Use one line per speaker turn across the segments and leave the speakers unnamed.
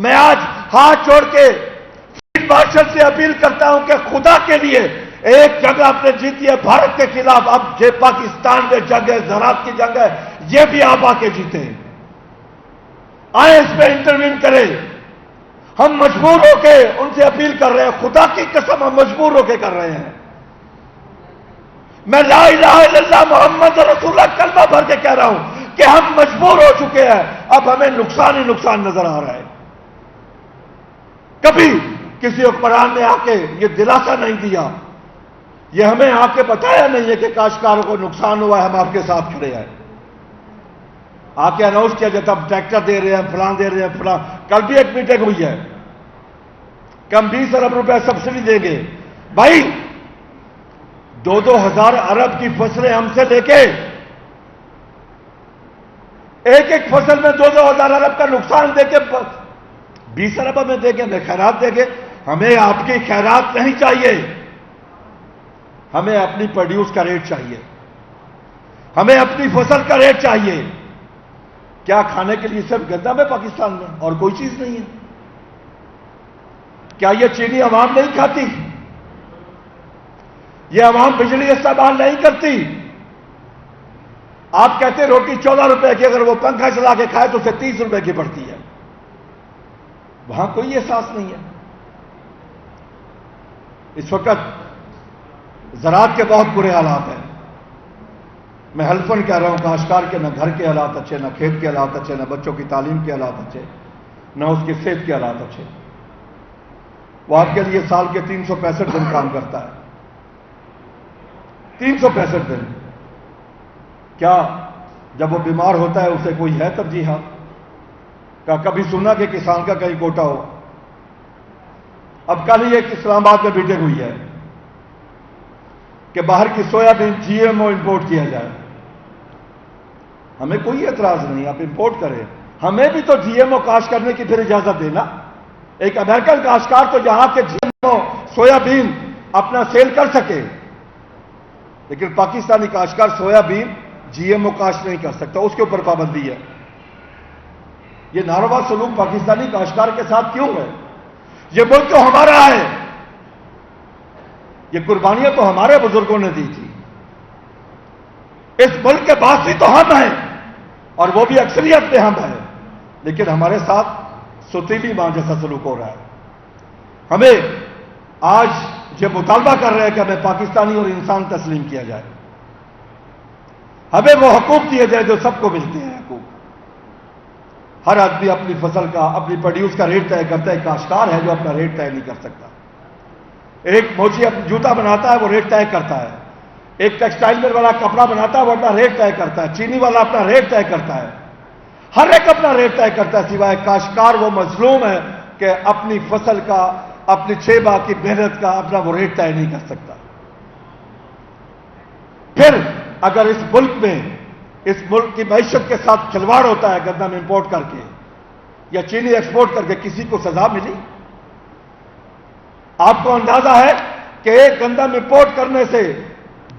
میں آج ہاتھ جوڑ کے فیلڈ مارشل سے اپیل کرتا ہوں کہ خدا کے لیے ایک جنگ آپ نے جیتی ہے بھارت کے خلاف، اب یہ پاکستان میں جنگ ہے، زراعت کی جنگ ہے، یہ بھی آپ آ کے جیتے، آئے اس میں انٹروین کریں۔ ہم مجبور ہو کے ان سے اپیل کر رہے ہیں، خدا کی قسم ہم مجبور ہو کے کر رہے ہیں۔ میں لا الہ الا اللہ محمد رسول اللہ کلمہ بھر کے کہہ رہا ہوں کہ ہم مجبور ہو چکے ہیں، اب ہمیں نقصان ہی نقصان نظر آ رہا ہے۔ کبھی کسی حکمران نے آ کے یہ دلاسا نہیں دیا، یہ ہمیں آ کے بتایا نہیں ہے کہ کاشتکاروں کو نقصان ہوا ہے، ہم آپ کے ساتھ کھڑے ہیں۔ آ کے اناؤنس کیا جاتا ہم ٹریکٹر دے رہے ہیں، فلاں دے رہے ہیں، فلاں۔ کل بھی ایک میٹنگ ہوئی ہے کہ ہم 20 ارب روپے سبسڈی دیں گے۔ بھائی 2-2 ہزار ارب کی فصلیں ہم سے لے کے ایک ایک فصل میں 2-2 ہزار ارب کا نقصان دے کے 20 ارب ہمیں دے گے، ہمیں خیرات دے گے۔ ہمیں آپ کی خیرات نہیں چاہیے، ہمیں اپنی پروڈیوس کا ریٹ چاہیے، ہمیں اپنی فصل کا ریٹ چاہیے۔ کیا کھانے کے لیے صرف گندم ہے پاکستان میں اور کوئی چیز نہیں ہے؟ کیا یہ چینی عوام نہیں کھاتی؟ یہ عوام بجلی استعمال نہیں کرتی؟ آپ کہتے روٹی 14 روپے کی، اگر وہ پنکھا چلا کے کھائے تو اسے 30 روپے کی پڑتی ہے۔ وہاں کوئی احساس نہیں ہے۔ اس وقت زراعت کے بہت برے حالات ہیں۔ میں حلفاً کہہ رہا ہوں کاشتکار کے نہ گھر کے حالات اچھے، نہ کھیت کے حالات اچھے، نہ بچوں کی تعلیم کے حالات اچھے، نہ اس کی صحت کے حالات اچھے۔ وہ آپ کے لیے سال کے 365 دن کام کرتا ہے، 365 دن۔ کیا جب وہ بیمار ہوتا ہے اسے کوئی ہے ترجیحات؟ کیا کبھی سنا کہ کسان کا کہیں کوٹا ہو؟ اب کل ہی ایک اسلام آباد میں میٹنگ ہوئی ہے کہ باہر کی سویا بین جی ایم او امپورٹ کیا جائے۔ ہمیں کوئی اعتراض نہیں، آپ امپورٹ کریں، ہمیں بھی تو جی ایم او کاشت کرنے کی پھر اجازت دینا۔ ایک امریکن کاشتکار تو یہاں کے جی ایم او سویا بین اپنا سیل کر سکے، لیکن پاکستانی کاشتکار سویا بین جی ایم او کاشت نہیں کر سکتا، اس کے اوپر پابندی ہے۔ یہ ناروا سلوک پاکستانی کاشتکار کے ساتھ کیوں ہے؟ یہ ملک تو ہمارا ہے، یہ قربانیاں تو ہمارے بزرگوں نے دی تھی، اس ملک کے باسی تو ہم ہیں اور وہ بھی اکثریت میں ہم ہیں، لیکن ہمارے ساتھ ستیلی ماں جیسا سلوک ہو رہا ہے۔ ہمیں آج یہ مطالبہ کر رہے ہیں کہ ہمیں پاکستانی اور انسان تسلیم کیا جائے، ہمیں وہ حقوق دیے جائے جو سب کو ملتے ہیں۔ حقوق ہر آدمی اپنی فصل کا، اپنی پروڈیوس کا ریٹ طے کرتا ہے، کاشتکار ہے جو اپنا ریٹ طے نہیں کر سکتا۔ ایک موچی اپنا جوتا بناتا ہے وہ ریٹ طے کرتا ہے، ایک ٹیکسٹائل مل والا کپڑا بناتا ہے وہ اپنا ریٹ طے کرتا ہے، چینی والا اپنا ریٹ طے کرتا ہے، ہر ایک اپنا ریٹ طے کرتا ہے، سوائے کاشتکار وہ مظلوم ہے کہ اپنی فصل کا، اپنی 6 ماہ کی محنت کا اپنا وہ ریٹ طے نہیں کر سکتا۔ پھر اگر اس ملک کی معیشت کے ساتھ کھلواڑ ہوتا ہے گندم امپورٹ کر کے یا چینی ایکسپورٹ کر کے، کسی کو سزا ملی؟ آپ کو اندازہ ہے کہ ایک گندم امپورٹ کرنے سے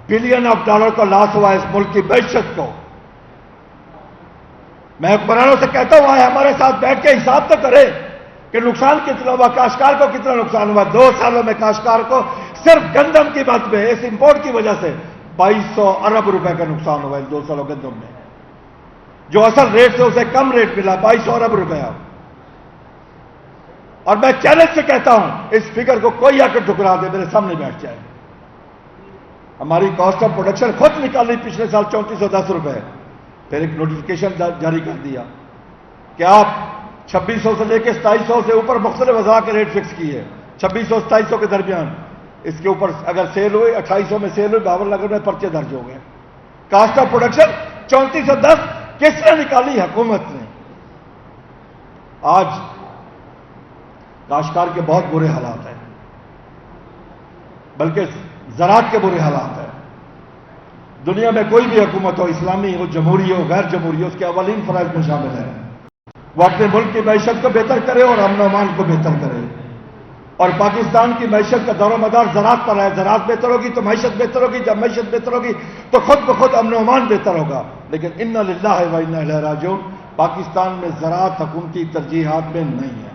بلین آف ڈالر کا لاس ہوا اس ملک کی معیشت کو۔ میں حکمرانوں سے کہتا ہوں آئے ہمارے ساتھ بیٹھ کے حساب تو کرے کہ نقصان کتنا ہوا، کاشتکار کو کتنا نقصان ہوا۔ 2 سالوں میں کاشتکار کو صرف گندم کی بات میں اس امپورٹ کی وجہ سے 2200 ارب روپے کا نقصان ہوا ان 2 سالوں گندم میں، جو اصل ریٹ سے اسے کم ریٹ ملا 2200 ارب روپیہ۔ اور میں چیلنج سے کہتا ہوں اس فگر کو کوئی آ کے ٹھکرا دے، میرے سامنے بیٹھ جائے۔ ہماری کاسٹ آف پروڈکشن خود نکالی پچھلے سال 3410 روپے، پھر ایک نوٹیفکیشن جاری کر دیا کہ آپ 2600 سے لے کے 2700 سے اوپر مختلف اضلاع کے ریٹ فکس کیے، 2600 2700 کے درمیان۔ اس کے اوپر اگر سیل ہوئی 2800 میں سیل ہوئی، 52 نگر میں پرچے درج ہو گئے۔ کاسٹ آف پروڈکشن 3410 کس نے نکالی؟ حکومت نے۔ آج کاشتکار کے بہت برے حالات ہیں، بلکہ زراعت کے برے حالات ہیں۔ دنیا میں کوئی بھی حکومت ہو، اسلامی ہو، جمہوری ہو، غیر جمہوری ہو، اس کے اولین فرائض میں شامل ہے وہ اپنے ملک کی معیشت کو بہتر کرے اور امن و امان کو بہتر کرے۔ اور پاکستان کی معیشت کا دور و مدار زراعت پر ہے۔ زراعت بہتر ہوگی تو معیشت بہتر ہوگی، جب معیشت بہتر ہوگی تو خود بخود امن و امان بہتر ہوگا۔ لیکن انا للہ و انا الیہ راجعون، پاکستان میں زراعت حکومتی ترجیحات میں نہیں ہے۔